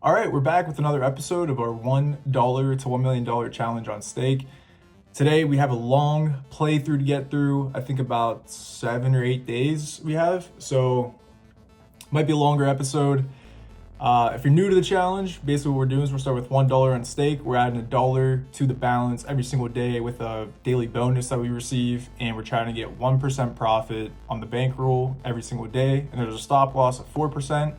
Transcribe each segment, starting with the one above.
All right, we're back with another episode of our $1 to $1 million challenge on stake. Today we have a long playthrough to get through. I think about 7 or 8 days we have, so might be a longer episode. If you're new to the challenge, basically what we're doing is we'll start with $1 on stake. We're adding $1 to the balance every single day with a daily bonus that we receive, and we're trying to get 1% profit on the bankroll every single day. And there's a stop loss of 4%.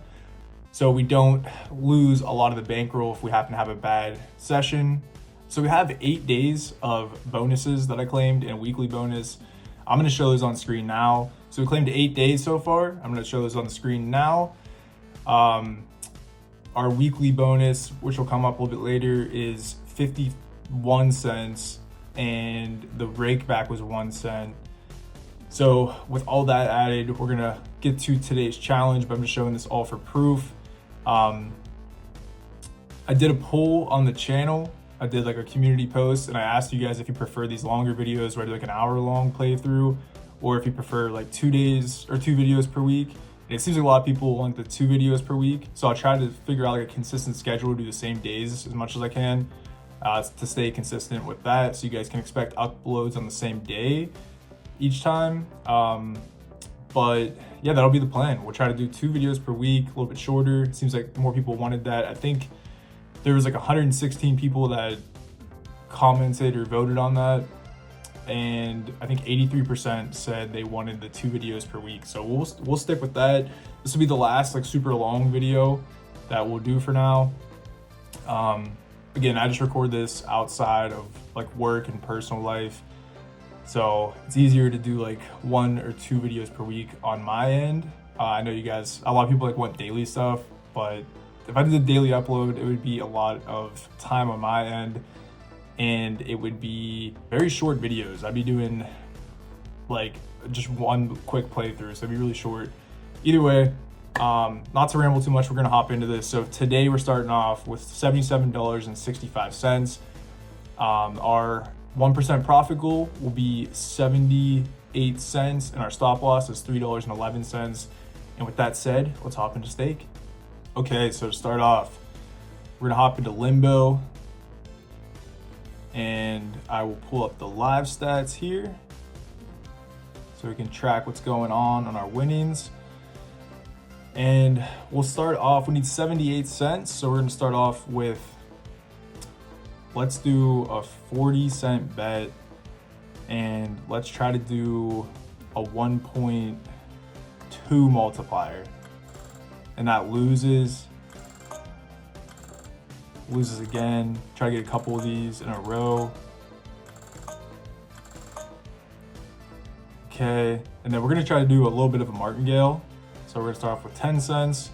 So we don't lose a lot of the bankroll if we happen to have a bad session. So we have 8 days of bonuses that I claimed and a weekly bonus. I'm gonna show those on screen now. So we claimed 8 days so far. I'm gonna show those on the screen now. Our weekly bonus, which will come up a little bit later, is 51 cents and the rake back was 1 cent. So with all that added, we're gonna get to today's challenge, but I'm just showing this all for proof. I did a poll on the channel. I did like a community post and I asked you guys if you prefer these longer videos where I do like an hour-long playthrough, or if you prefer like 2 days or 2 videos per week. And it seems like a lot of people want the 2 videos per week. So I'll try to figure out like a consistent schedule, do the same days as much as I can to stay consistent with that. So you guys can expect uploads on the same day each time. But yeah, that'll be the plan. We'll try to do 2 videos per week, a little bit shorter. It seems like more people wanted that. I think there was like 116 people that commented or voted on that. And I think 83% said they wanted the 2 videos per week. So we'll stick with that. This will be the last like super long video that we'll do for now. Again, I just record this outside of like work and personal life. So it's easier to do like 1 or 2 videos per week on my end. I know you guys, a lot of people like want daily stuff, but if I did a daily upload, it would be a lot of time on my end and it would be very short videos. I'd be doing like just 1 quick playthrough, so it'd be really short. Either way, not to ramble too much, we're gonna hop into this. So today we're starting off with $77.65. Our 1% profit goal will be 78 cents and our stop loss is $3.11. And with that said, let's hop into stake. Okay, so to start off, we're gonna hop into Limbo and I will pull up the live stats here so we can track what's going on our winnings. And we'll start off, we need 78 cents. So we're gonna start off with, let's do a 40-cent bet and let's try to do a 1.2 multiplier. And that loses again. Try to get a couple of these in a row. Okay, and then we're gonna try to do a little bit of a martingale. So we're gonna start off with 10 cents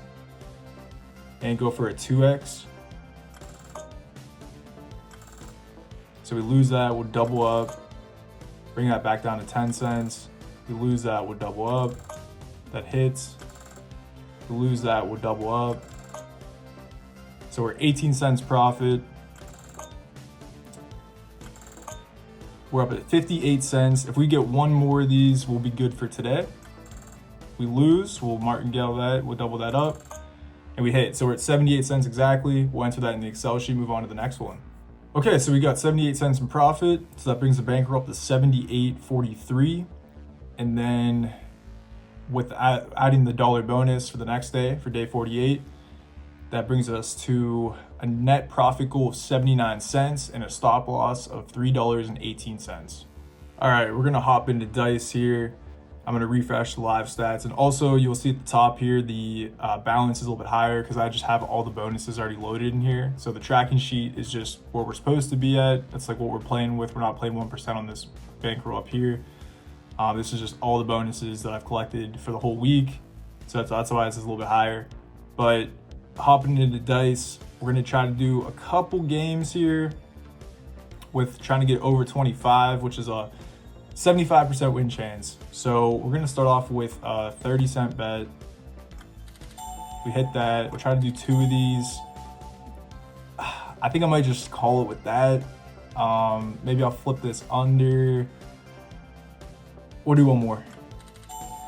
and go for a 2x. So we lose that, we'll double up, bring that back down to 10 cents. We lose that, we'll double up. That hits. We lose that, we'll double up. So we're 18 cents profit. We're up at 58 cents. If we get 1 more of these, we'll be good for today. We lose, we'll martingale that, we'll double that up, and we hit. So we're at 78 cents exactly. We'll enter that in the Excel sheet, move on to the next one. Okay, so we got 78 cents in profit. So that brings the bankroll up to 78.43. And then with adding the dollar bonus for the next day, for day 48, that brings us to a net profit goal of 79 cents and a stop loss of $3.18. All right, we're gonna hop into dice here. I'm gonna refresh the live stats. And also you'll see at the top here, the balance is a little bit higher because I just have all the bonuses already loaded in here. So the tracking sheet is just where we're supposed to be at. That's like what we're playing with. We're not playing 1% on this bankroll up here. This is just all the bonuses that I've collected for the whole week. So that's why it's a little bit higher. But hopping into dice, we're gonna try to do a couple games here with trying to get over 25, which is a 75% win chance. So we're gonna start off with a 30-cent bet. We hit that. We're trying to do 2 of these. I think I might just call it with that. Maybe I'll flip this under. We'll do 1 more.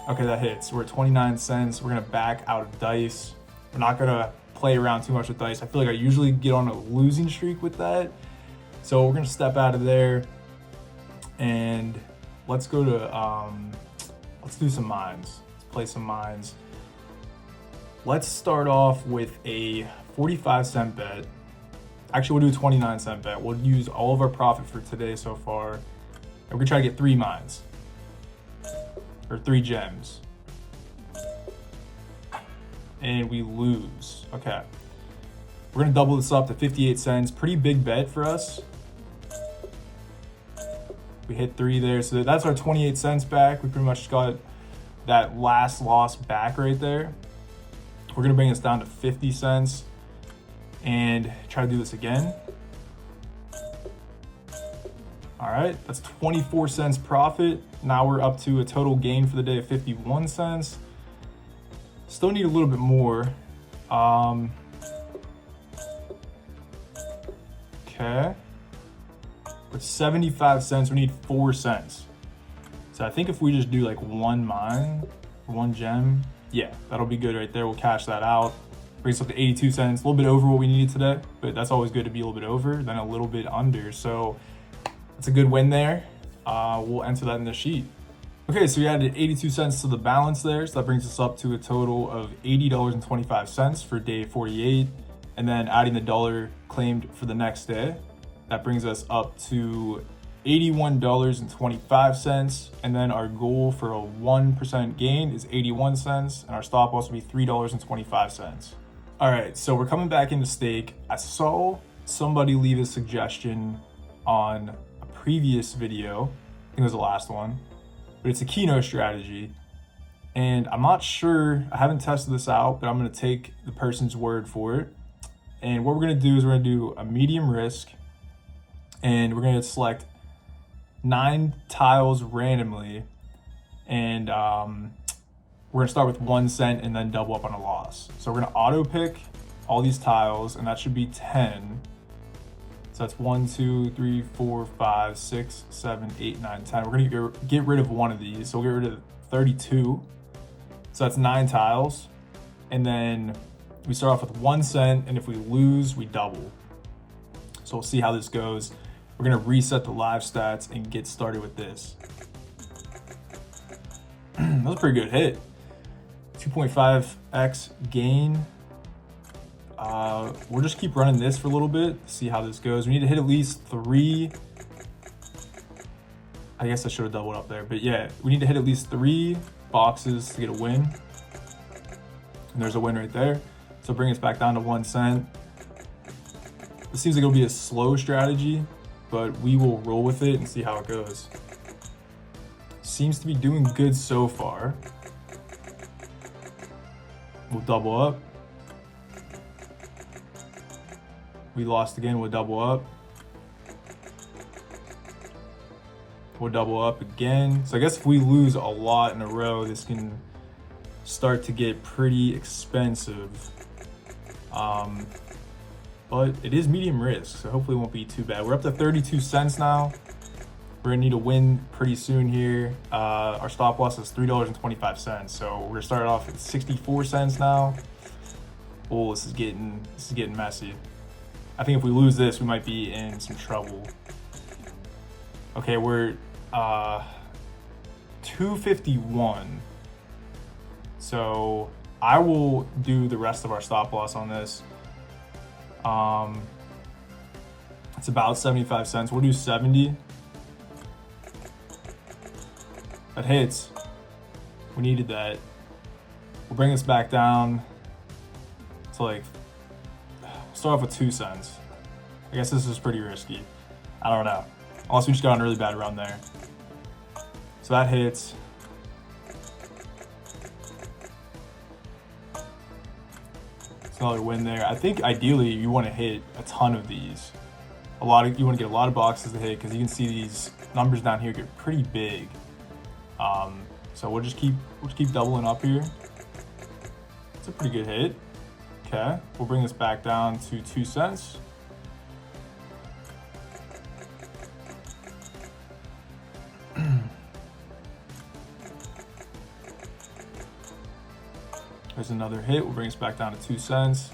Okay, that hits. We're at 29 cents. We're gonna back out of dice. We're not gonna play around too much with dice. I feel like I usually get on a losing streak with that. So we're gonna step out of there and let's go to, let's do some mines. Let's play some mines. Let's start off with a 45-cent bet. Actually, we'll do a 29-cent bet. We'll use all of our profit for today so far. And we're gonna try to get 3 mines. Or 3 gems. And we lose. Okay. We're gonna double this up to 58 cents. Pretty big bet for us. We hit 3 there. So that's our 28 cents back. We pretty much got that last loss back right there. We're gonna bring this down to 50 cents and try to do this again. All right, that's 24 cents profit. Now we're up to a total gain for the day of 51 cents. Still need a little bit more. Okay. With 75 cents, we need 4 cents. So I think if we just do like 1 mine, 1 gem, yeah, that'll be good right there. We'll cash that out. Brings up to 82 cents, a little bit over what we needed today, but that's always good to be a little bit over, then a little bit under. So that's a good win there. We'll enter that in the sheet. Okay, so we added 82 cents to the balance there. So that brings us up to a total of $80.25 for day 48. And then adding the dollar claimed for the next day, that brings us up to $81.25. And then our goal for a 1% gain is 81 cents. And our stop loss will be $3.25. All right, so we're coming back into stake. I saw somebody leave a suggestion on a previous video. I think it was the last one, but it's a Keno strategy. And I'm not sure, I haven't tested this out, but I'm gonna take the person's word for it. And what we're gonna do is we're gonna do a medium risk, and we're gonna select 9 tiles randomly, and we're gonna start with 1 cent and then double up on a loss. So we're gonna auto pick all these tiles, and that should be 10. So that's 1, 2, 3, 4, 5, 6, 7, 8, 9, 10. We're gonna get rid of one of these. So we'll get rid of 32. So that's 9 tiles. And then we start off with 1 cent, and if we lose, we double. So we'll see how this goes. We're gonna reset the live stats and get started with this. That was a pretty good hit. 2.5x gain. We'll just keep running this for a little bit, see how this goes. We need to hit at least 3. I guess I should have doubled up there, but yeah, we need to hit at least 3 boxes to get a win. And there's a win right there. So bring us back down to 1 cent. This seems like it'll be a slow strategy, but we will roll with it and see how it goes. Seems to be doing good so far. We'll double up. We lost again, we'll double up. We'll double up again. So I guess if we lose a lot in a row, this can start to get pretty expensive. But it is medium risk, so hopefully it won't be too bad. We're up to 32 cents now. We're gonna need a win pretty soon here. Our stop loss is $3.25, so we're gonna start off at 64 cents now. Oh, this is getting messy. I think if we lose this, we might be in some trouble. Okay, we're 251. So I will do the rest of our stop loss on this. It's about 75 cents. We'll do 70. That hits. We needed that. We'll bring this back down to like, start off with 2 cents. I guess this is pretty risky. I don't know. Unless we just got on a really bad run there. So that hits. It's another win there. I think ideally you want to hit a ton of these. You want to get a lot of boxes to hit because you can see these numbers down here get pretty big. So we'll just keep doubling up here. It's a pretty good hit. Okay, we'll bring this back down to 2 cents. There's another hit. We'll bring us back down to 2 cents.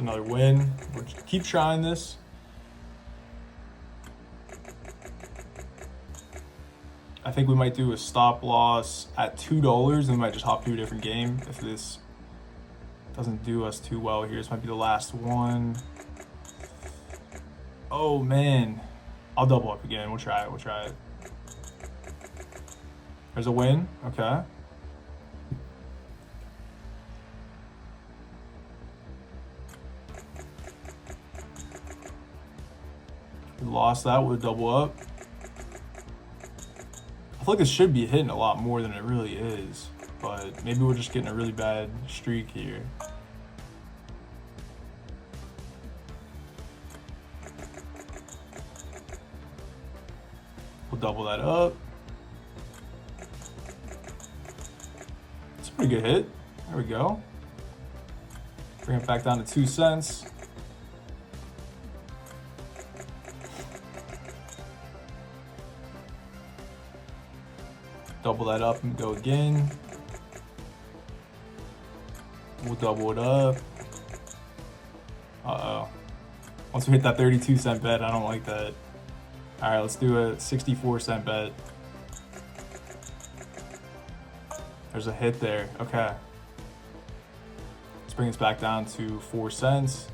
There's another win. We'll keep trying this. I think we might do a stop loss at $2 and we might just hop to a different game if this doesn't do us too well here. This might be the last one. Oh man, I'll double up again. We'll try it. We'll try it. There's a win. Okay. We lost that with a double up. I feel like this should be hitting a lot more than it really is, but maybe we're just getting a really bad streak here. We'll double that up. It's a pretty good hit. There we go. Bring it back down to 2 cents. Double that up and go again. We'll double it up. Uh-oh. Once we hit that 32-cent bet, I don't like that. All right, let's do a 64-cent bet. There's a hit there. Okay. Let's bring us back down to 4 cents.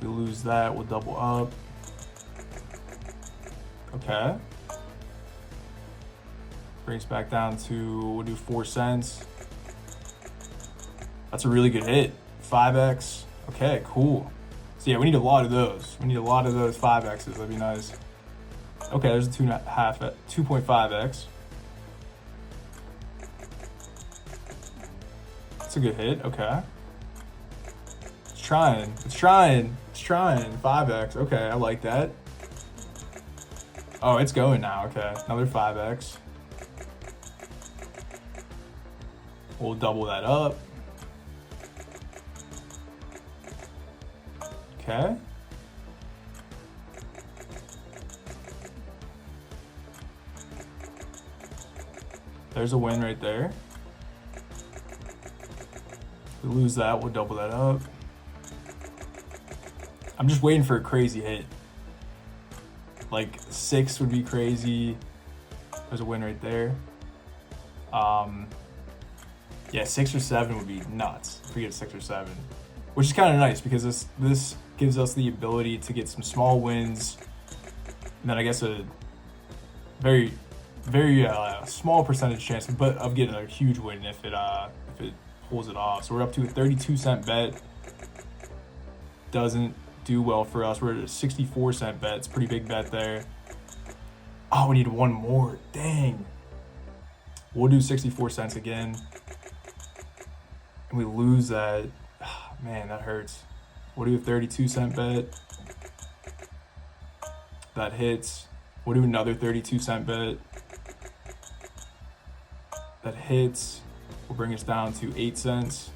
We lose that, we'll double up. Okay. Brings back down to, we'll do 4 cents. That's a really good hit. 5x. Okay, cool. So yeah, we need a lot of those. We need a lot of those 5x's. That'd be nice. Okay, there's a 2.5x. That's a good hit. Okay. It's trying. It's trying. It's trying. 5x. Okay, I like that. Oh, it's going now. Okay, another 5x. We'll double that up. Okay. There's a win right there. We lose that, we'll double that up. I'm just waiting for a crazy hit. Like 6 would be crazy. There's a win right there. Yeah, 6 or 7 would be nuts if we get 6 or 7, which is kind of nice because this gives us the ability to get some small wins, and then I guess a very small percentage chance, but of getting a huge win if it pulls it off. So we're up to a 32-cent bet. Doesn't do well for us. We're at a 64-cent bet. It's a pretty big bet there. Oh, we need one more. Dang. We'll do 64 cents again. And we lose that. Oh, man, that hurts. We'll do a 32-cent bet. That hits. We'll do another 32-cent bet. That hits. Will bring us down to 8 cents.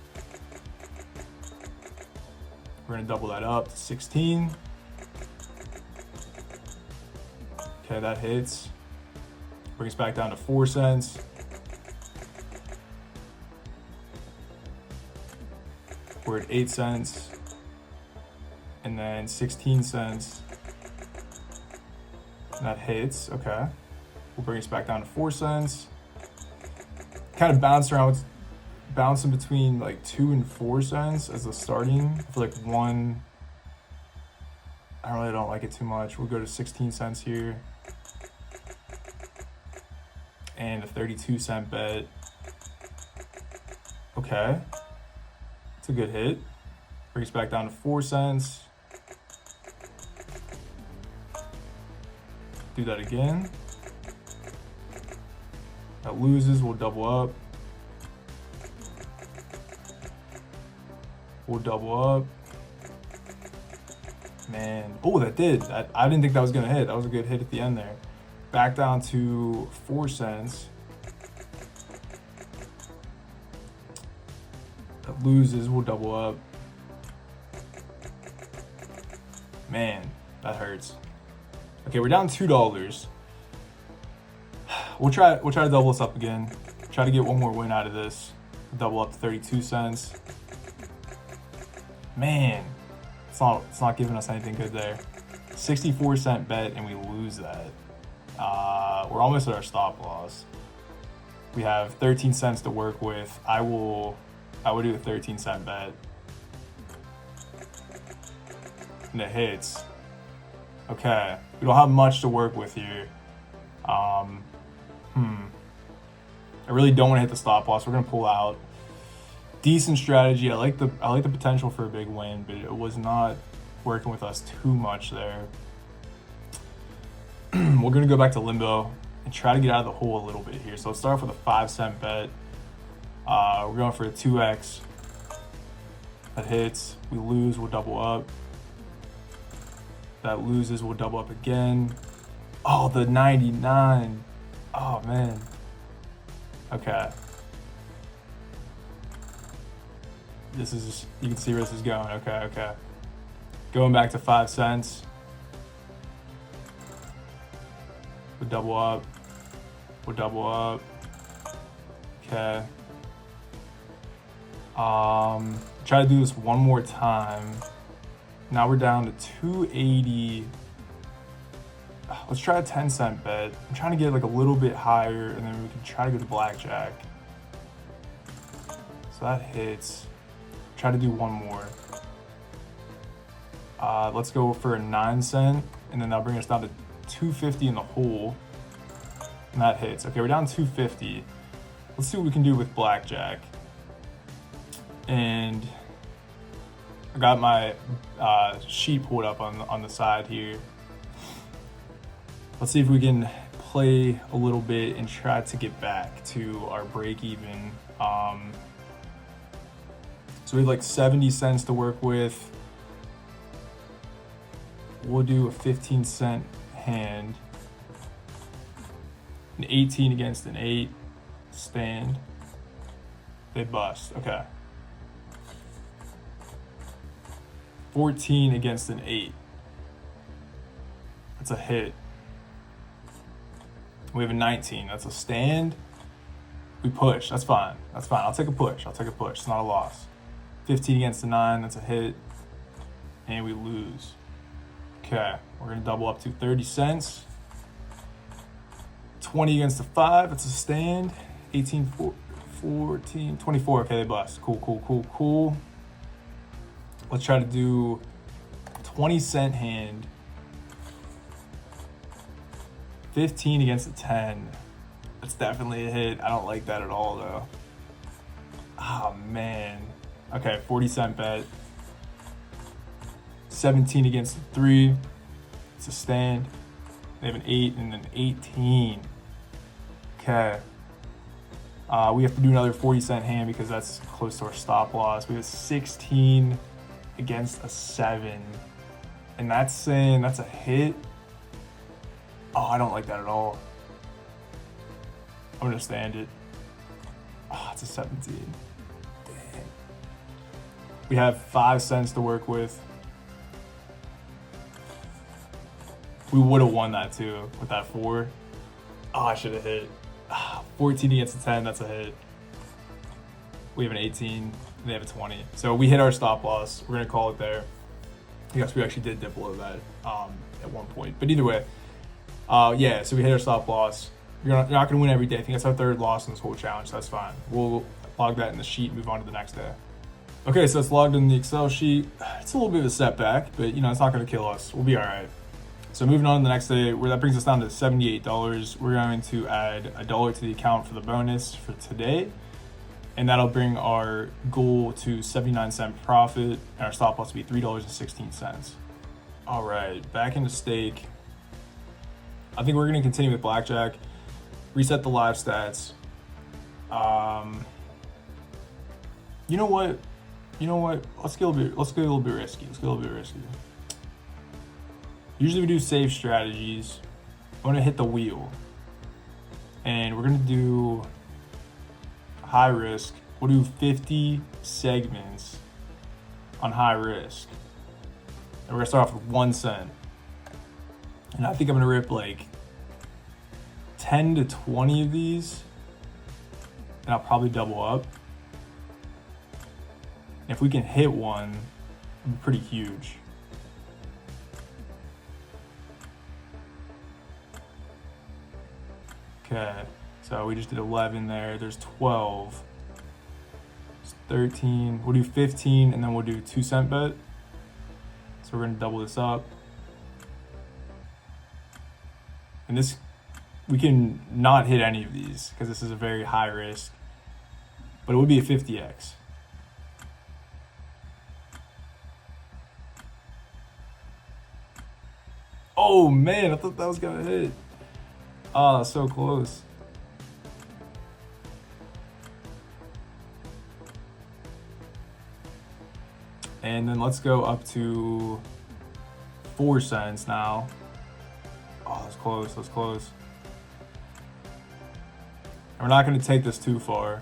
We're gonna double that up to 16. Okay, that hits. Brings back down to 4 cents. We're at 8 cents. And then 16 cents. And that hits, okay. We'll bring us back down to 4 cents. Kind of bouncing between like 2 and 4 cents as a starting. For like 1, I really don't like it too much. We'll go to 16 cents here. And a 32-cent bet. Okay. It's a good hit. Brings back down to 4 cents. Do that again. That loses, we'll double up. We'll double up. Man, oh, that did. I didn't think that was gonna hit. That was a good hit at the end there. Back down to 4 cents. That loses, we'll double up. Man, that hurts. Okay, we're down $2. We'll try to double this up again. Try to get one more win out of this. Double up to 32 cents. Man, it's not giving us anything good there. 64-cent bet and we lose that. We're almost at our stop loss. We have 13 cents to work with. I will do a 13-cent bet. And it hits. Okay, we don't have much to work with here. I really don't want to hit the stop loss. We're gonna pull out. Decent strategy. I like the potential for a big win, but it was not working with us too much there. We're gonna go back to Limbo and try to get out of the hole a little bit here. So let's start off with a 5-cent bet. We're going for a 2x. That hits. We lose. We'll double up. That loses. We'll double up again. Oh, the 99. Oh man. Okay. This is, you can see where this is going. Okay. Going back to 5 cents. We'll double up. Okay. Try to do this one more time. Now we're down to 280. Let's try a 10-cent bet. I'm trying to get like a little bit higher, and then we can try to go to Blackjack. So that hits. Try to do one more. Let's go for a 9-cent, and then that'll bring us down to 250 in the hole. And that hits. Okay, we're down 250. Let's see what we can do with Blackjack. And I got my sheet pulled up on the side here. Let's see if we can play a little bit and try to get back to our break even. So we have like 70 cents to work with. We'll do a 15-cent hand. An 18 against an 8. Stand. They bust. Okay. 14 against an 8. That's a hit. We have a 19. That's a stand. We push. That's fine. I'll take a push. It's not a loss. 15 against the 9. That's a hit. And we lose. Okay. We're going to double up to 30 cents. 20 against the 5. That's a stand. 18, 14, 24. Okay, they bust. Cool. Let's try to do 20-cent hand. 15 against a 10. That's definitely a hit. I don't like that at all, though. Oh, man. Okay, 40-cent bet. 17 against a 3. It's a stand. They have an 8 and an 18. Okay. We have to do another 40-cent hand because that's close to our stop loss. We have 16 against a 7. And that's saying that's a hit. Oh, I don't like that at all. I'm gonna stand it. Oh, it's a 17. Dang. We have 5 cents to work with. We would have won that too with that 4. Oh, I should have hit. 14 against a 10, that's a hit. We have an 18, and they have a 20. So we hit our stop loss. We're gonna call it there. Yes, we actually did dip below that at one point. But either way, yeah, so we hit our stop loss. You're not gonna win every day. I think that's our 3rd loss in this whole challenge, so that's fine. We'll log that in the sheet and move on to the next day. Okay, so it's logged in the Excel sheet. It's a little bit of a setback, but you know, it's not gonna kill us. We'll be all right. So moving on to the next day, that brings us down to $78. We're going to add $1 to the account for the bonus for today. And that'll bring our goal to 79-cent profit and our stop loss to be $3.16. All right, back into stake. I think we're gonna continue with Blackjack, reset the live stats. You know what? Let's get a little bit risky. Usually we do safe strategies. I'm gonna hit the wheel. And we're gonna do high risk. We'll do 50 segments on high risk. And we're gonna start off with 1 cent. And I think I'm gonna rip like 10 to 20 of these. And I'll probably double up. And if we can hit one, pretty huge. Okay, so we just did 11 there. There's 12. It's 13. We'll do 15, and then we'll do 2-cent bet. So we're gonna double this up. And this, we can not hit any of these because this is a very high risk, but it would be a 50x. Oh man, I thought that was gonna hit. Oh, so close. And then let's go up to 4 cents now. Oh, that's close, that's close. And we're not gonna take this too far.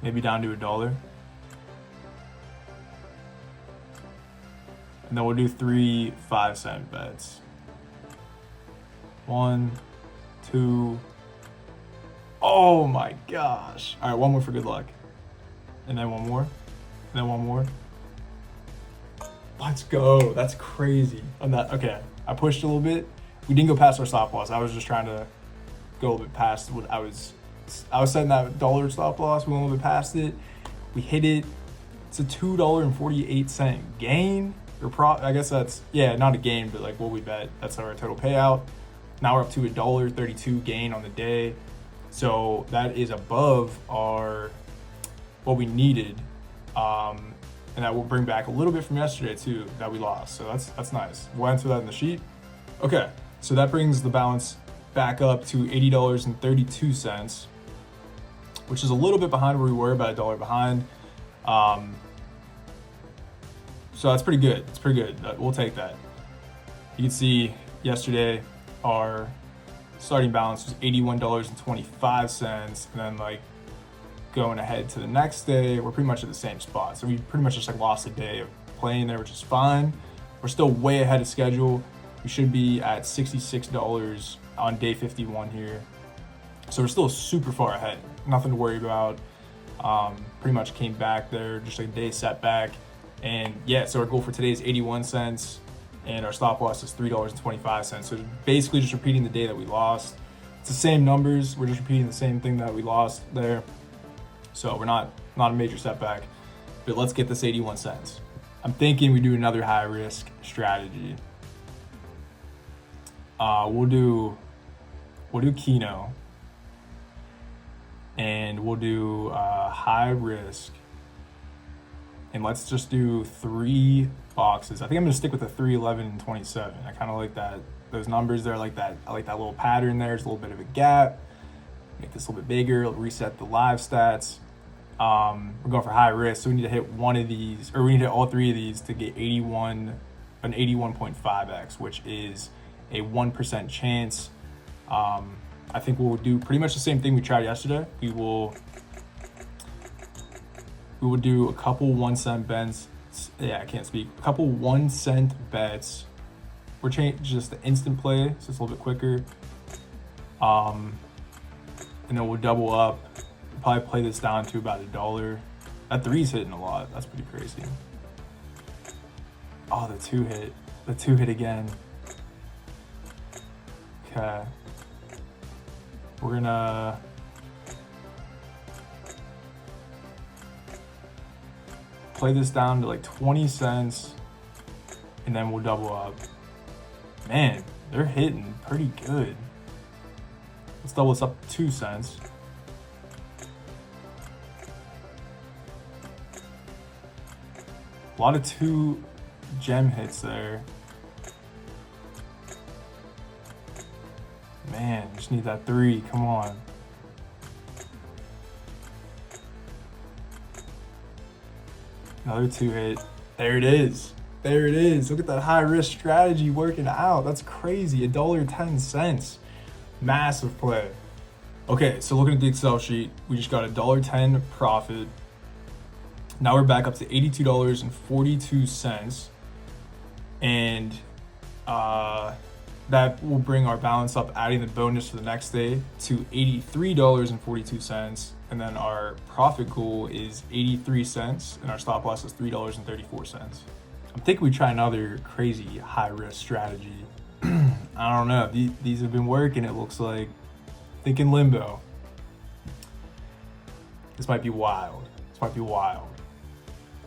Maybe down to $1. And then we'll do 3 5-cent bets. 1, 2. Oh my gosh. All right, one more for good luck. And then one more. And then one more. Let's go. That's crazy. I'm not, okay, I pushed a little bit. We didn't go past our stop loss. I was just trying to go a little bit past what I was setting that $1 stop loss. We went a little bit past it. We hit it. It's a $2.48 gain. I guess that's, yeah, not a gain, but like what we bet. That's our total payout. Now we're up to a $1.32 gain on the day. So that is above what we needed. And that will bring back a little bit from yesterday too that we lost. So that's nice. We'll enter that in the sheet. Okay, so that brings the balance back up to $80.32, which is a little bit behind where we were, about $1 behind. So that's pretty good. It's pretty good. We'll take that. You can see yesterday our starting balance was $81.25, and then like going ahead to the next day, we're pretty much at the same spot. So we pretty much just like lost a day of playing there, which is fine. We're still way ahead of schedule. We should be at $66 on day 51 here. So we're still super far ahead. Nothing to worry about. Pretty much came back there, just like a day setback. And yeah, so our goal for today is 81 cents and our stop loss is $3.25. So basically just repeating the day that we lost. It's the same numbers. We're just repeating the same thing that we lost there. So we're not a major setback, but let's get this 81 cents. I'm thinking we do another high risk strategy. We'll do Keno, and we'll do high risk, and let's just do 3 boxes. I think I'm gonna stick with the 3, 11, and 27. I kind of like that. Those numbers there, I like that little pattern there. There's a little bit of a gap. Make this a little bit bigger, reset the live stats. We're going for high risk, so we need to hit one of these, or we need to hit all 3 of these to get an 81.5x, which is a 1% chance. I think we'll do pretty much the same thing we tried yesterday. We will do a couple 1-cent bets. Yeah, I can't speak. A couple 1-cent bets. We're changing just the instant play, so it's a little bit quicker. And then we'll double up. Probably play this down to about $1. That 3's hitting a lot. That's pretty crazy. Oh, the 2 hit. The 2 hit again. Okay. We're gonna play this down to like 20 cents and then we'll double up. Man, they're hitting pretty good. Let's double this up to 2 cents. A lot of 2 gem hits there. Man, just need that 3, come on. Another 2 hit. There it is. There it is. Look at that high risk strategy working out. That's crazy. $1.10. Massive play. Okay, so looking at the Excel sheet, we just got $1.10 profit. Now we're back up to $82.42. And that will bring our balance up, adding the bonus for the next day to $83.42. And then our profit goal is 83 cents and our stop loss is $3.34. I'm thinking we try another crazy high risk strategy. I don't know. These have been working, it looks like. Thinking Limbo. This might be wild. Let's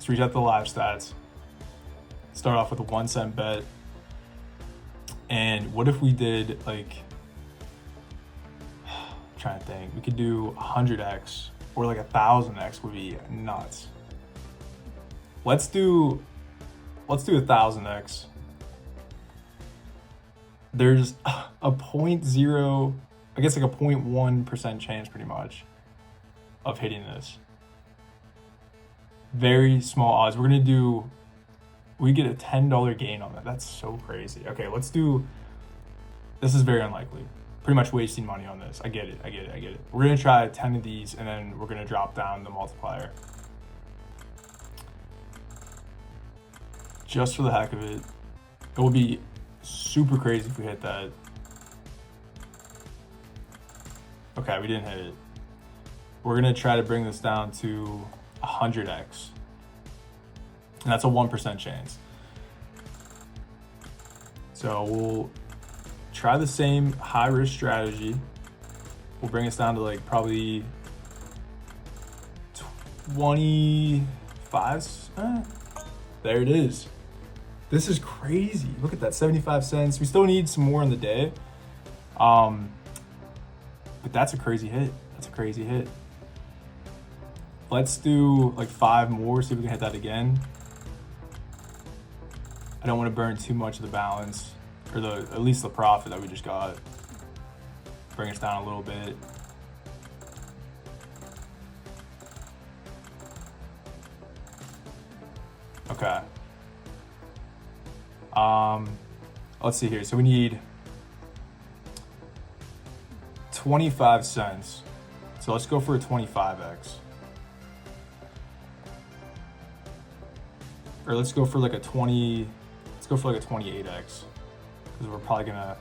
reach out the live stats. Start off with a 1 cent bet. And what if we did like, I'm trying to think, we could do 100x or like 1,000x would be nuts. Let's do 1,000x. There's a 0.0, I guess like a 0.1% chance pretty much of hitting this. Very small odds. We get a $10 gain on that. That's so crazy. Okay, this is very unlikely. Pretty much wasting money on this. I get it. We're gonna try 10 of these and then we're gonna drop down the multiplier. Just for the heck of it. It will be super crazy if we hit that. Okay, we didn't hit it. We're gonna try to bring this down to 100x. And that's a 1% chance. So we'll try the same high risk strategy. We'll bring us down to like probably 25. There it is. This is crazy. Look at that, 75 cents. We still need some more on the day. But that's a crazy hit. Let's do like 5 more, see if we can hit that again. I don't want to burn too much of the balance, or at least the profit that we just got. Bring us down a little bit. Okay. Let's see here. So we need 25 cents. So let's go for a 25x. Or let's go for like a 28x. Because we're probably gonna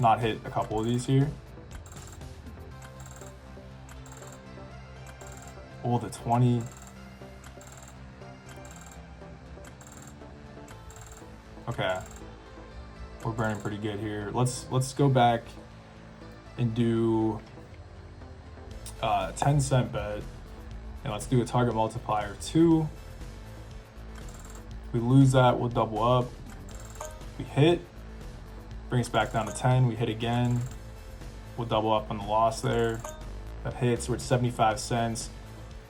not hit a couple of these here. Oh, the 20. Okay. We're burning pretty good here. Let's go back and do 10 cent bet. And let's do a target multiplier 2. If we lose that, we'll double up. We hit, bring us back down to 10. We hit again. We'll double up on the loss there. That hits, we're at 75 cents.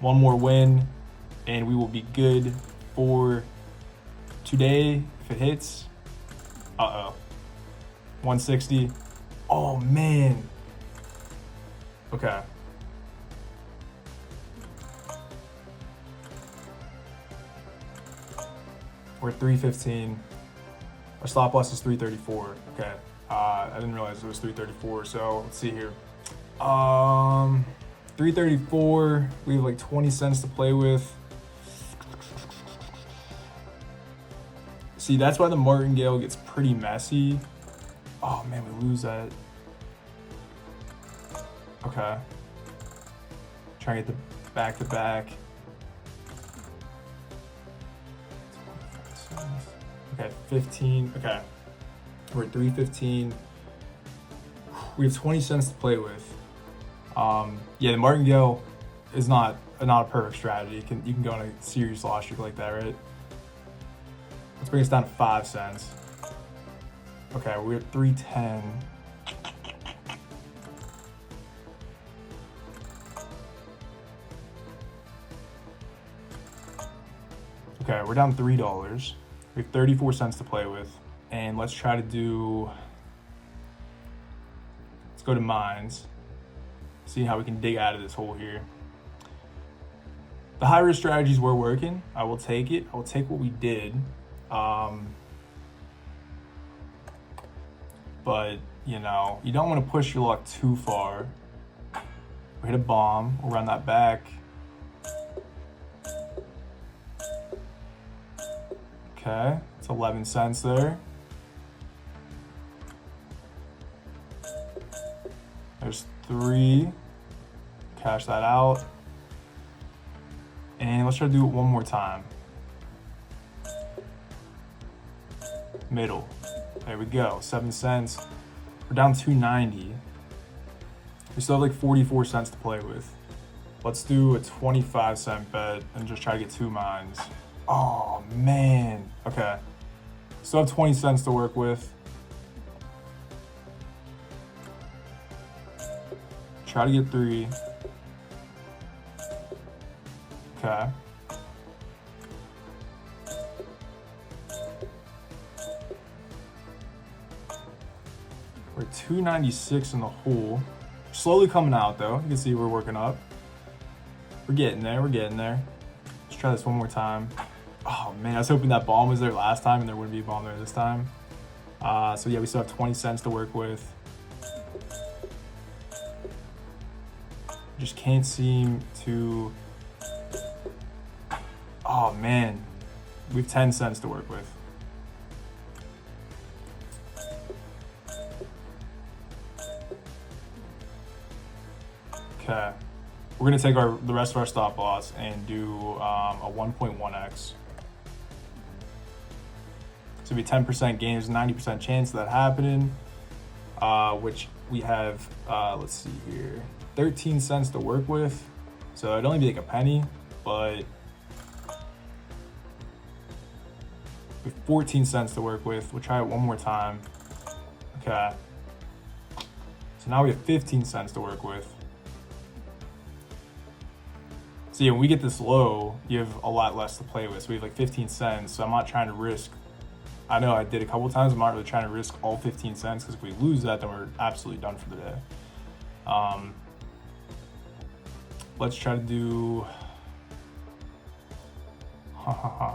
One more win, and we will be good for today. If it hits, 160. Oh man. Okay. We're at 315. Our stop loss is 334. Okay. I didn't realize it was 334. So let's see here. 334. We have like 20 cents to play with. See, that's why the martingale gets pretty messy. Oh man, we lose that. Okay. Try and get the back to back. Okay, 15. Okay, we're at 315. We have 20 cents to play with. Yeah, the martingale is not a perfect strategy. You can go on a serious loss streak like that, right? Let's bring us down to 5 cents. Okay, we're at 310. Okay, we're down $3. We have 34 cents to play with. And let's try to let's go to mines. See how we can dig out of this hole here. The high risk strategies were working. I will take it. I will take what we did. But you know, you don't want to push your luck too far. We hit a bomb, we'll run that back. Okay, it's 11 cents there. There's 3. Cash that out. And let's try to do it one more time. Middle. There we go. 7 cents. We're down 290. We still have like 44 cents to play with. Let's do a 25-cent bet and just try to get 2 mines. Oh, man. Okay. Still have 20 cents to work with. Try to get 3. Okay. We're 296 in the hole. Slowly coming out though. You can see we're working up. We're getting there. We're getting there. Let's try this one more time. Oh man, I was hoping that bomb was there last time and there wouldn't be a bomb there this time. So yeah, we still have 20 cents to work with. Just can't seem to. Oh man, we have 10 cents to work with. Okay, we're gonna take the rest of our stop loss and do a 1.1x. So it'll be 10% gain. There's a 90% chance of that happening, which we have. Let's see here, 13 cents to work with. So it'd only be like a penny, but. 14 cents to work with. We'll try it one more time. Okay. So now we have 15 cents to work with. So yeah, when we get this low, you have a lot less to play with. So we have like 15 cents. So I'm not trying to risk. I know I did a couple times. I'm not really trying to risk all 15 cents because if we lose that, then we're absolutely done for the day. Let's try to do.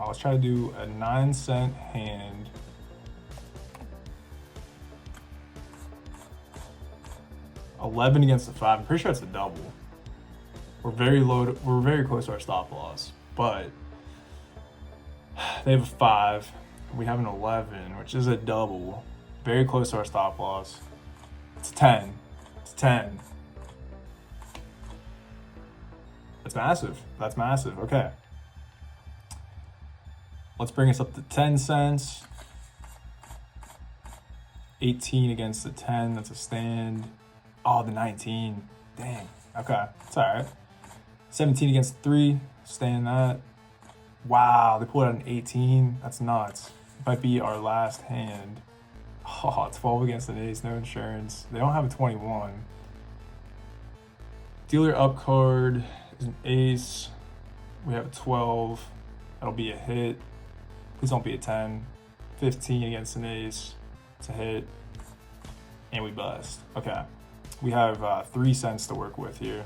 Let's try to do a 9-cent hand. $11 against the 5. I'm pretty sure it's a double. We're very low. We're very close to our stop loss, but they have a 5. We have an 11, which is a double. Very close to our stop loss. It's 10. It's 10. That's massive. That's massive. Okay. Let's bring us up to 10 cents. 18 against the 10. That's a stand. Oh, the 19. Dang. Okay. It's all right. 17 against 3. Stand that. Wow. They pulled out an 18. That's nuts. Might be our last hand. Oh, 12 against an ace. No insurance. They don't have a 21. Dealer up card is an ace. We have a 12. That'll be a hit. Please don't be a 10. 15 against an ace. It's a hit. And we bust. Okay. We have 3 cents to work with here.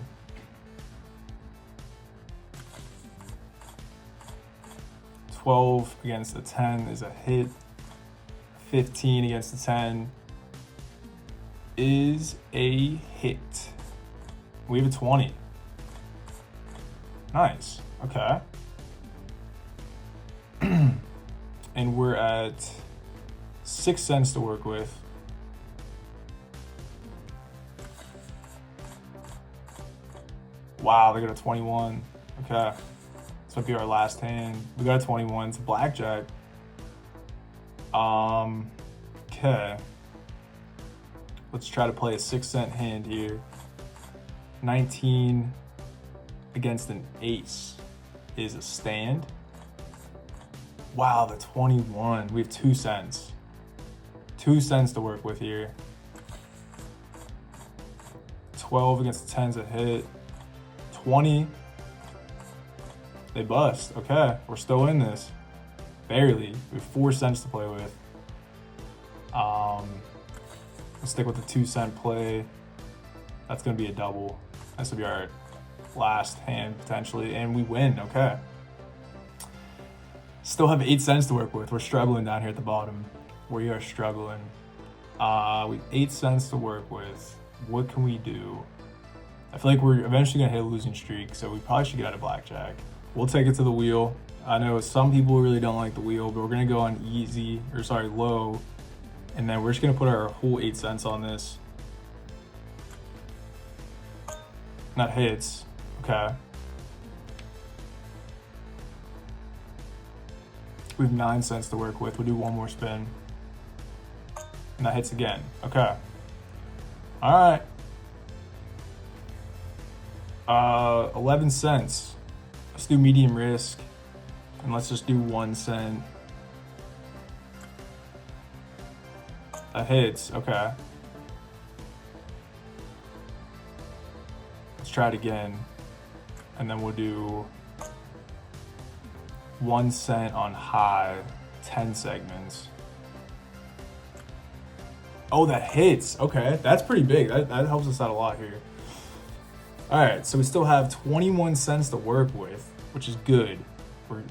$12 against the 10 is a hit. 15 against the 10 is a hit. We have a 20. Nice. Okay. And we're at 6 cents to work with. Wow, they got a 21. Okay. This might be our last hand. We got a 21. It's a blackjack. Okay. Let's try to play a 6-cent hand here. 19 against an ace is a stand. Wow, the 21. We have 2 cents. 2 cents to work with here. 12 against the 10's a hit. 20. They bust. Okay, we're still in this. Barely. We have 4 cents to play with. Let's stick with the 2-cent play. That's gonna be a double. This will be our last hand potentially, and we win. Okay. Still have 8 cents to work with. We're struggling down here at the bottom. We are struggling. We have 8 cents to work with. What can we do? I feel like we're eventually gonna hit a losing streak, so we probably should get out of blackjack. We'll take it to the wheel. I know some people really don't like the wheel, but we're gonna go on low, and then we're just gonna put our whole 8 cents on this. That hits. Okay. We have 9 cents to work with. We'll do one more spin. And that hits again. Okay. All right. 11 cents. Let's do medium risk. And let's just do 1 cent. That hits. Okay. Let's try it again. And then we'll do 1 cent on high, 10 segments. Oh, that hits. Okay, that's pretty big. That helps us out a lot here. All right, so we still have 21 cents to work with, which is good.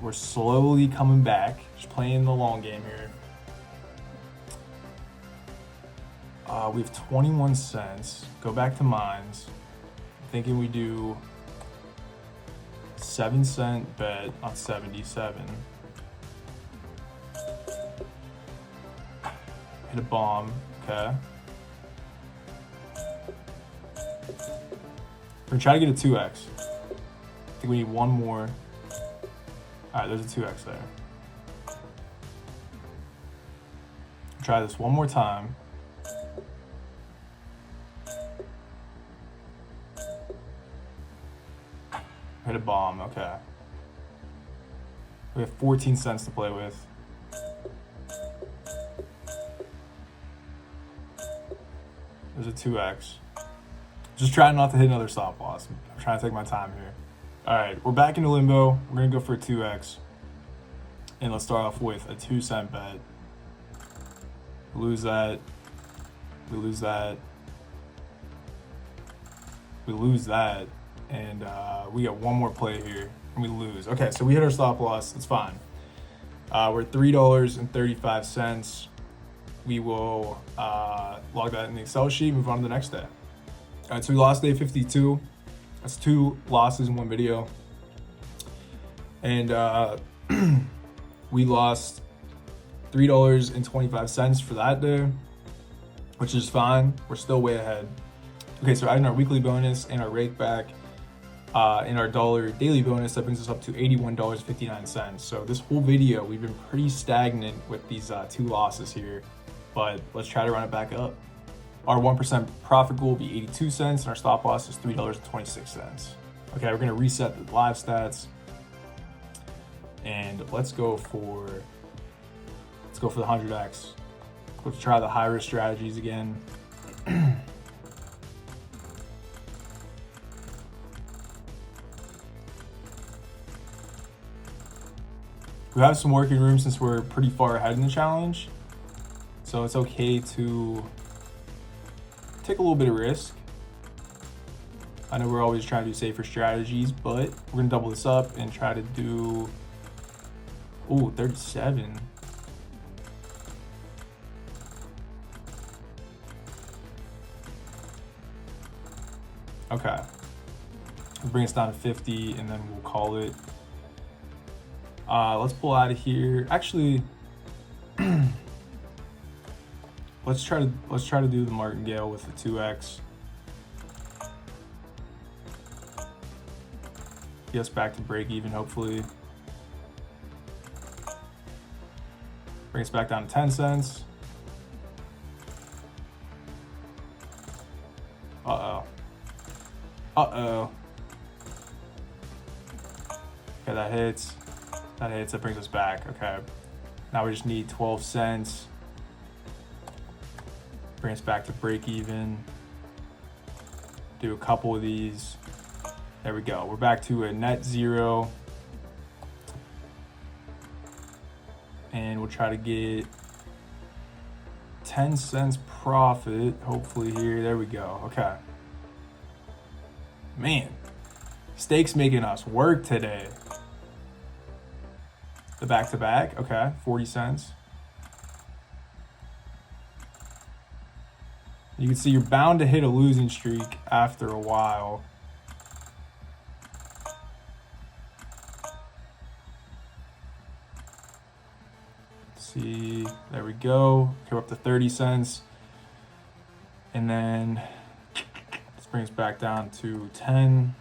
We're slowly coming back, just playing the long game here. We have 21 cents. Go back to mines. Thinking we do 7 cent bet on 77. Hit a bomb. Okay. We're gonna try to get a 2x. I think we need one more. Alright, there's a 2x there. Try this one more time. Hit a bomb, okay. We have 14 cents to play with. There's a 2x. Just trying not to hit another stop loss. I'm trying to take my time here. All right, we're back into limbo. We're gonna go for a 2x. And let's start off with a 2 cent bet. Lose that. We lose that. We lose that. And we got one more play here and we lose. Okay, so we hit our stop loss. It's fine. We're at $3.35. We will log that in the Excel sheet, move on to the next day. All right, so we lost day 52. That's 2 losses in one video. And we lost $3.25 for that day, which is fine. We're still way ahead. Okay, so adding our weekly bonus and our rake back and our dollar daily bonus, that brings us up to $81.59. So this whole video, we've been pretty stagnant with these 2 losses here, but let's try to run it back up. Our 1% profit goal will be 82 cents and our stop loss is $3.26. Okay, we're gonna reset the live stats and let's go for the 100x. Let's try the high risk strategies again. We have some working room since we're pretty far ahead in the challenge. So it's okay to take a little bit of risk. I know we're always trying to do safer strategies, but we're gonna double this up and try to do, 37. Okay. We'll bring us down to 50 and then we'll call it. Let's pull out of here. Actually, let's try to do the martingale with the 2x. Get us back to break even, hopefully. Bring us back down to 10 cents. Uh-oh. Uh-oh. Okay, that hits. That hits, that brings us back. Okay. Now we just need 12 cents. Bring us back to break even. Do a couple of these. There we go. We're back to a net 0. And we'll try to get 10 cents profit, hopefully here. There we go. Okay. Man, stakes making us work today. The back-to-back, okay, 40 cents. You can see you're bound to hit a losing streak after a while. Let's see, there we go. Okay, we're up to 30 cents. And then let's brings back down to 10.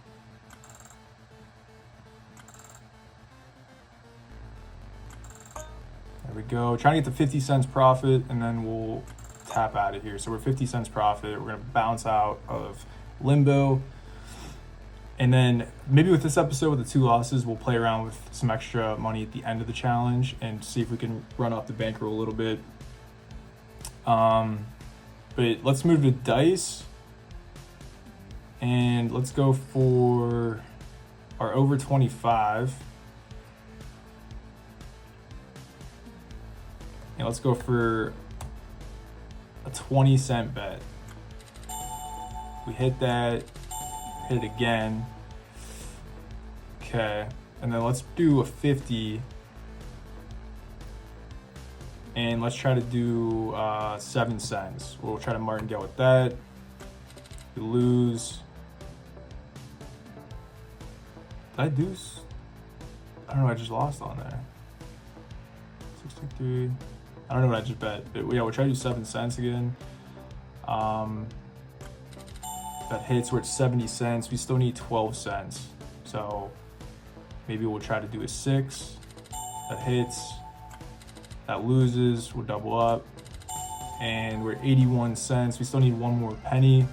There we go. Trying to get to 50 cents profit, and then we'll tap out of here. So we're 50 cents profit. We're gonna bounce out of Limbo. And then maybe with this episode, with the 2 losses, we'll play around with some extra money at the end of the challenge and see if we can run off the bankroll a little bit. But let's move to dice. And let's go for our over 25. And let's go for a 20-cent bet. We hit that, hit it again. Okay, and then let's do a 50. And let's try to do 7 cents. We'll try to martingale with that. We lose. Did I do? I don't know, I just lost on there. 63. I don't know what I just bet, but yeah, we'll try to do 7 cents again. That hits, we're at 70 cents. We still need 12 cents. So maybe we'll try to do a 6. That hits, that loses, we'll double up. And we're at 81 cents. We still need 1 more penny.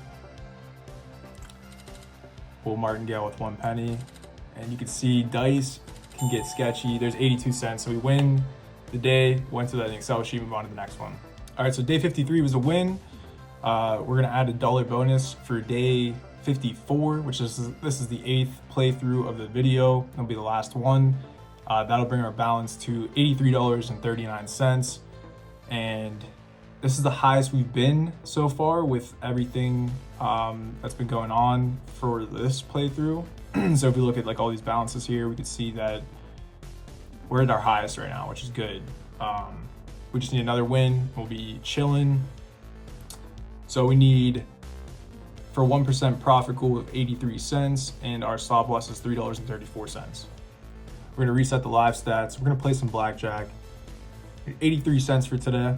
We'll martingale with 1 penny. And you can see dice can get sketchy. There's 82 cents, so we win the day, went to that Excel sheet, move on to the next one. All right, so day 53 was a win. We're gonna add a $1 bonus for day 54, which is, this is the 8th playthrough of the video. It'll be the last one. That'll bring our balance to $83.39. And this is the highest we've been so far with everything that's been going on for this playthrough. So if we look at like all these balances here, we can see that we're at our highest right now, which is good. We just need another win. We'll be chilling. So we need, for 1% profit goal of 83 cents, and our stop loss is $3.34. We're gonna reset the live stats. We're gonna play some blackjack. 83 cents for today.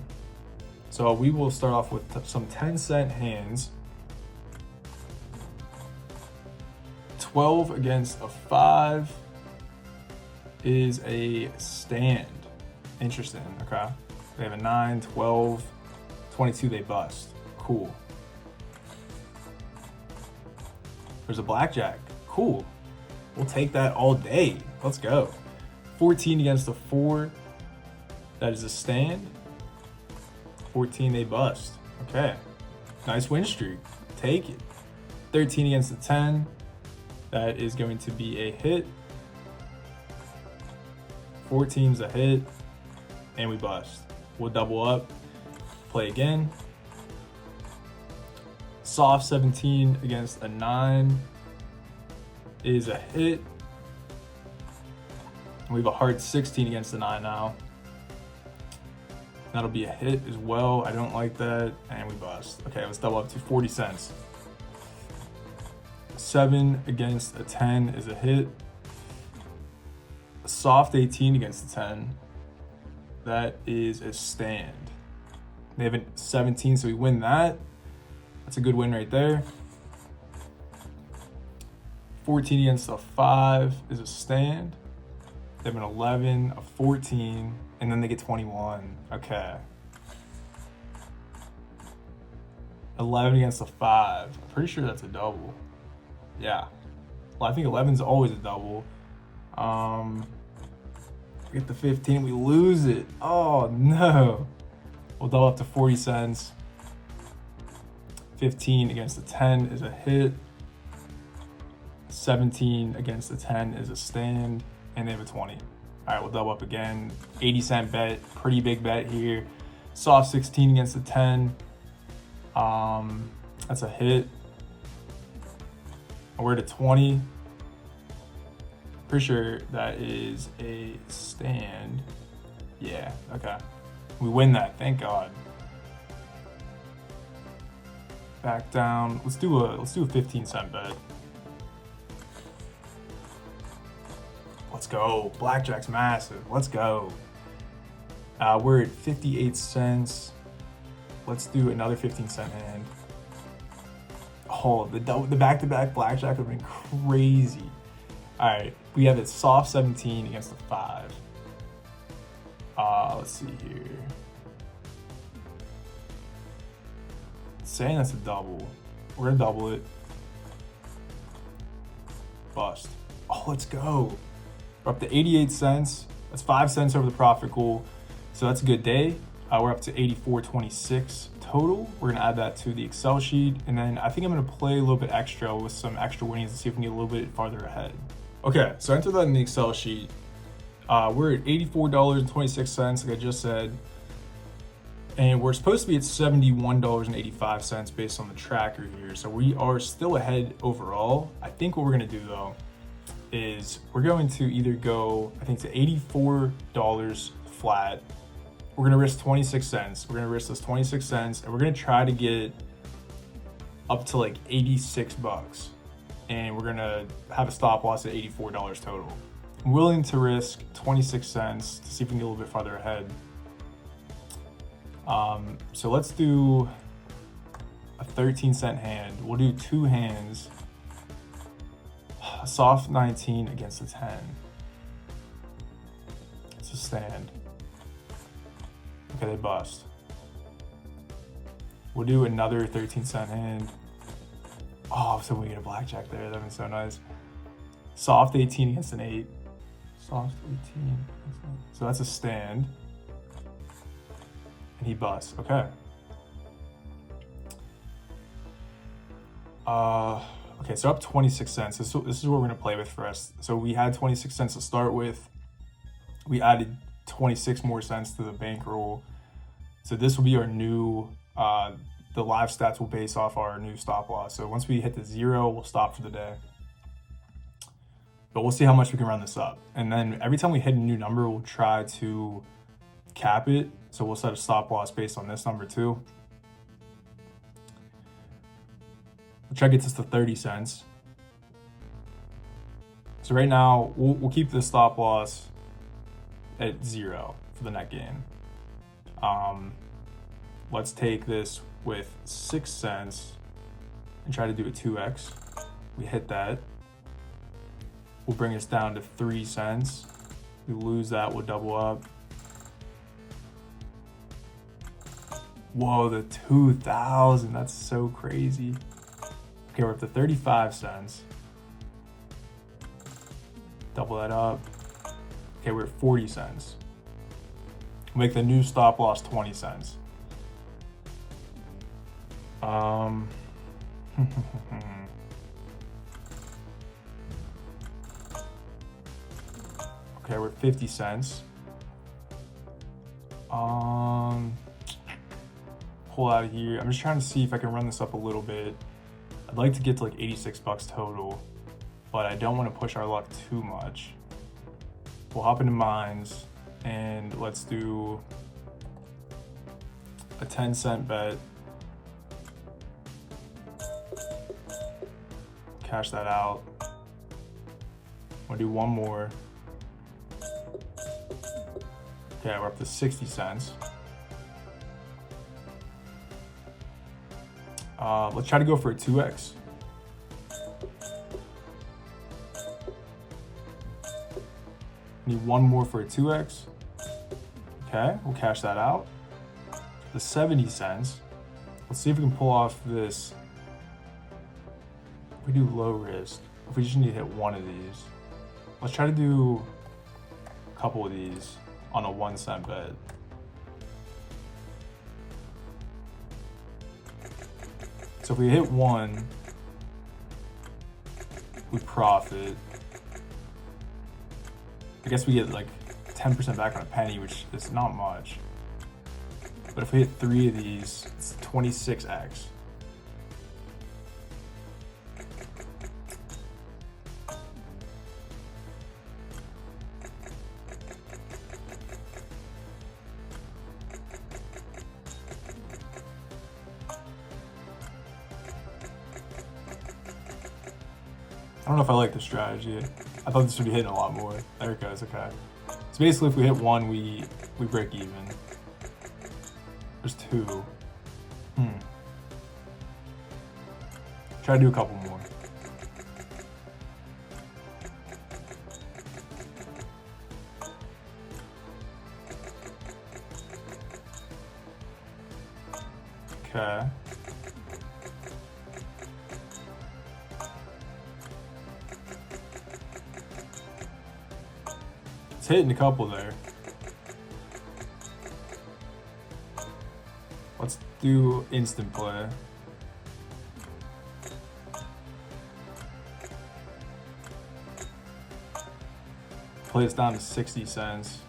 So we will start off with some 10-cent hands. 12 against a 5 is a stand. Interesting, okay. They have a 9, 12, 22, they bust. Cool. There's a blackjack, cool. We'll take that all day, let's go. 14 against a 4, that is a stand. 14, they bust, okay. Nice win streak, take it. 13 against a 10, that is going to be a hit. 14's a hit, and we bust. We'll double up, play again. Soft 17 against a 9 is a hit. We have a hard 16 against the 9 now. That'll be a hit as well. I don't like that, and we bust. Okay, let's double up to 40 cents. 7 against a 10 is a hit. A soft 18 against a 10. That is a stand. They have a 17, so we win that. That's a good win right there. 14 against a 5 is a stand. They have an 11, a 14, and then they get 21. Okay. 11 against a 5. I'm pretty sure that's a double. Yeah. Well, I think 11's always a double. We get the 15, we lose it. Oh no. We'll double up to 40 cents. 15 against the 10 is a hit. 17 against the 10 is a stand, and they have a 20. All right, we'll double up again. 80-cent bet, pretty big bet here. Soft 16 against the 10. That's a hit. And we're at a 20. Pretty sure that is a stand. Yeah, okay. We win that, thank God. Back down. Let's do a 15-cent bet. Let's go. Blackjack's massive. Let's go. We're at 58 cents. Let's do another 15-cent hand. Oh, the back-to-back blackjack would have been crazy. All right, we have it soft 17 against the 5. Let's see here. It's saying that's a double. We're gonna double it. Bust. Oh, let's go. We're up to 88 cents. That's 5 cents over the profit goal. So that's a good day. We're up to 84.26 total. We're gonna add that to the Excel sheet. And then I think I'm gonna play a little bit extra with some extra winnings and see if we can get a little bit farther ahead. Okay, so I entered that in the Excel sheet. We're at $84.26, like I just said. And we're supposed to be at $71.85 based on the tracker here. So we are still ahead overall. I think what we're gonna do though is we're going to either go, I think, to $84 flat. We're gonna risk 26 cents. We're gonna risk this 26 cents and we're gonna try to get up to like 86 bucks. And we're gonna have a stop loss at $84 total. I'm willing to risk 26 cents to see if we can get a little bit farther ahead. So let's do a 13-cent hand. We'll do 2 hands. A soft 19 against a 10. It's a stand. Okay, they bust. We'll do another 13-cent hand. Oh, so we get a blackjack there. That'd been so nice. Soft 18 against an 8. Soft 18. So that's a stand. And he busts. Okay. Okay, so up 26 cents. This is what we're gonna play with for us. So we had 26 cents to start with. We added 26 more cents to the bankroll. So this will be our new, the live stats will base off our new stop loss. So once we hit the 0, we'll stop for the day. But we'll see how much we can run this up. And then every time we hit a new number, we'll try to cap it. So we'll set a stop loss based on this number too. We'll try to get this to 30 cents. So right now, we'll keep the stop loss at 0 for the net gain. Let's take this with 6 cents and try to do a 2x. We hit that. We'll bring us down to 3 cents. We lose that, we'll double up. Whoa, the 2,000, that's so crazy. Okay, we're up to 35 cents. Double that up. Okay, we're at 40 cents. Make the new stop loss 20 cents. Okay, we're at 50 cents. Pull out of here. I'm just trying to see if I can run this up a little bit. I'd like to get to like 86 bucks total, but I don't want to push our luck too much. We'll hop into mines and let's do a 10-cent bet. Cash that out. We'll do one more. Okay, we're up to 60 cents. Let's try to go for a 2x. Need one more for a 2x. Okay, we'll cash that out. The 70 cents. Let's see if we can pull off this. We do low risk. If we just need to hit one of these. Let's try to do a couple of these on a 1-cent bet. So if we hit one, we profit. I guess we get like 10% back on a penny, which is not much. But if we hit 3 of these, it's 26x. I don't know if I like the strategy. I thought this would be hitting a lot more. There it goes, okay. So basically if we hit one, we break even. There's 2. Try to do a couple more. Okay. It's hitting a couple there. Let's do instant play. Play this down to 60 cents.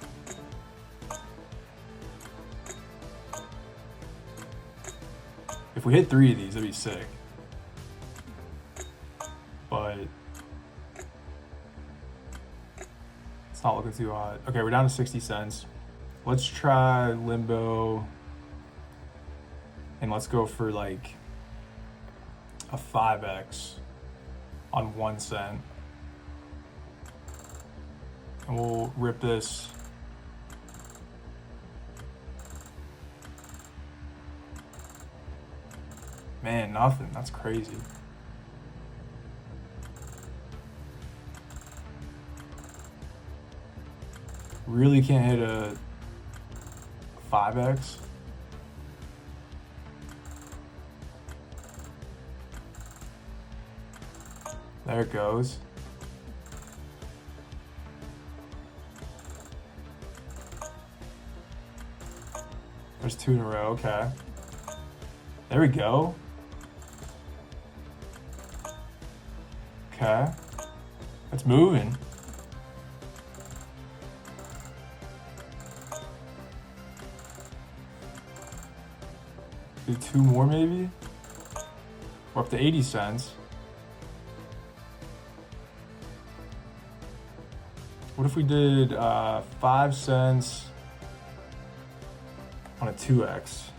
If we hit 3 of these, that'd be sick. But it's not looking too hot. Okay, we're down to 60 cents. Let's try Limbo. And let's go for like a 5x on 1 cent. And we'll rip this. Man, nothing. That's crazy. Really can't hit a 5x. There it goes. There's 2 in a row. Okay. There we go. Okay. It's moving. Do 2 more maybe? We're up to 80 cents. What if we did 5 cents on a 2x?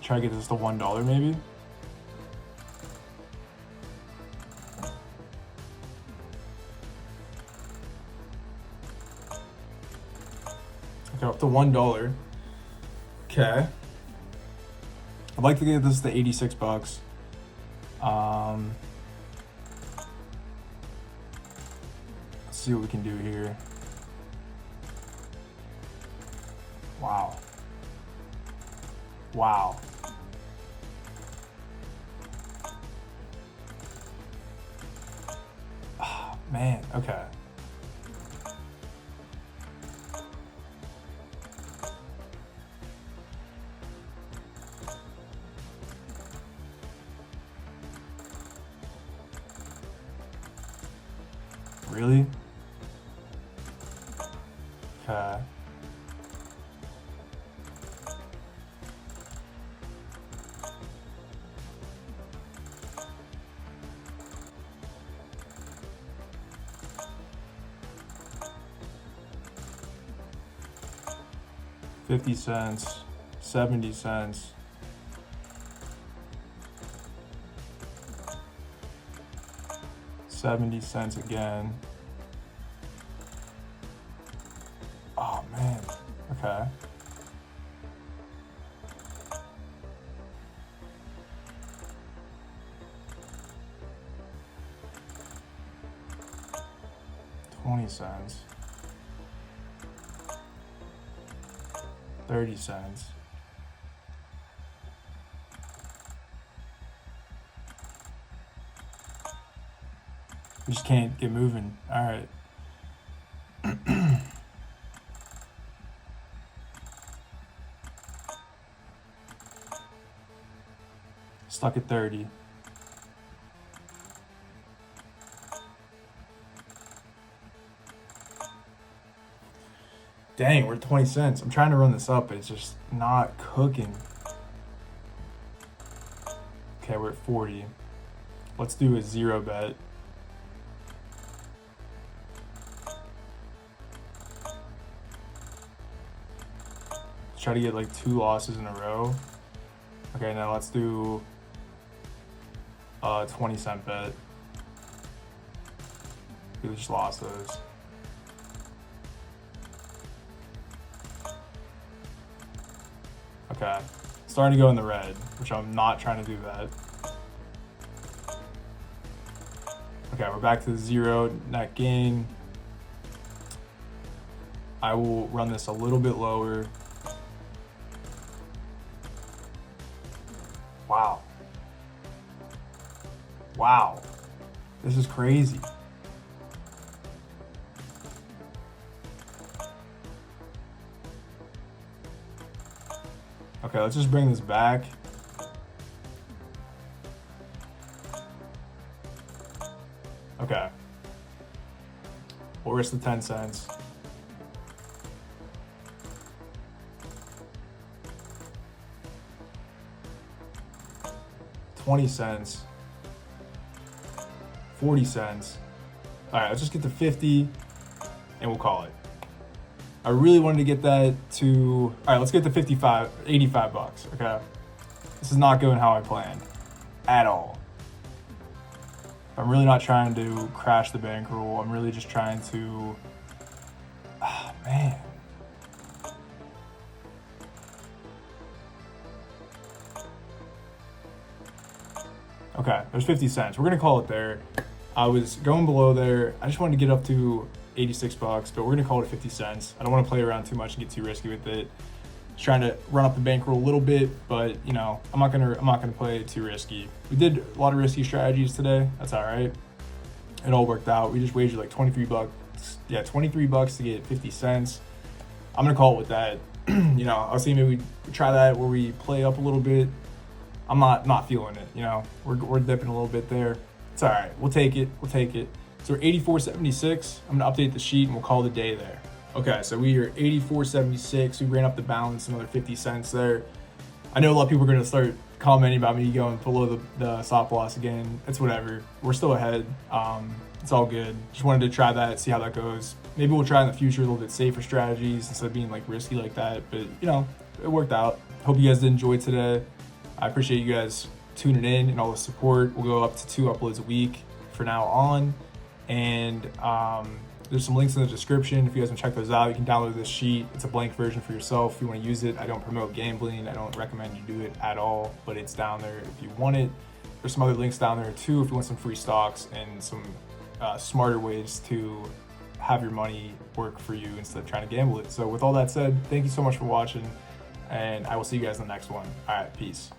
Try to get this to $1 maybe? Okay, up to $1. Okay. I'd like to get this to 86 bucks. Let's see what we can do here. Wow. Wow. Oh, man, okay. Really? Okay. $0.50, 70 cents. $0.70 again. Oh man. Okay. $0.20. 30 cents. We just can't get moving. All right. Stuck at 30. Dang, we're at 20 cents. I'm trying to run this up, but it's just not cooking. Okay, we're at 40. Let's do a 0 bet. Let's try to get like 2 losses in a row. Okay, now let's do a 20-cent bet. We just lost those. Okay, let's starting to go in the red, which I'm not trying to do that. Okay, we're back to the 0 net gain. I will run this a little bit lower. Wow. Wow. This is crazy. Okay, let's just bring this back. Okay. We'll risk the 10 cents. $0.20, 40 cents. All right, let's just get to 50 and we'll call it. I really wanted to get that to, all right, let's get to 55, 85 bucks, okay? This is not going how I planned at all. I'm really not trying to crash the bankroll. I'm really just trying to, oh, man. Okay, there's 50 cents. We're gonna call it there. I was going below there. I just wanted to get up to 86 bucks, but we're gonna call it 50 cents. I don't wanna play around too much and get too risky with it. Just trying to run up the bankroll a little bit, but you know, I'm not gonna play too risky. We did a lot of risky strategies today. That's all right. It all worked out. We just wagered like 23 bucks. Yeah, 23 bucks to get 50 cents. I'm gonna call it with that. You know, I was thinking maybe we try that where we play up a little bit. I'm not feeling it, you know. We're dipping a little bit there. It's all right. We'll take it. We'll take it. So we're 84.76. I'm gonna update the sheet and we'll call the day there. Okay, so we are 84.76. We ran up the balance another 50 cents there. I know a lot of people are gonna start commenting about me going below the stop loss again. It's whatever. We're still ahead. It's all good. Just wanted to try that, see how that goes. Maybe we'll try in the future a little bit safer strategies instead of being like risky like that. But you know, it worked out. Hope you guys did enjoy today. I appreciate you guys tuning in and all the support. We'll go up to 2 uploads a week for now on. And there's some links in the description. If you guys want to check those out, you can download this sheet. It's a blank version for yourself if you want to use it. I don't promote gambling. I don't recommend you do it at all, but it's down there if you want it. There's some other links down there too if you want some free stocks and some smarter ways to have your money work for you instead of trying to gamble it. So with all that said, thank you so much for watching, and I will see you guys in the next one. All right, peace.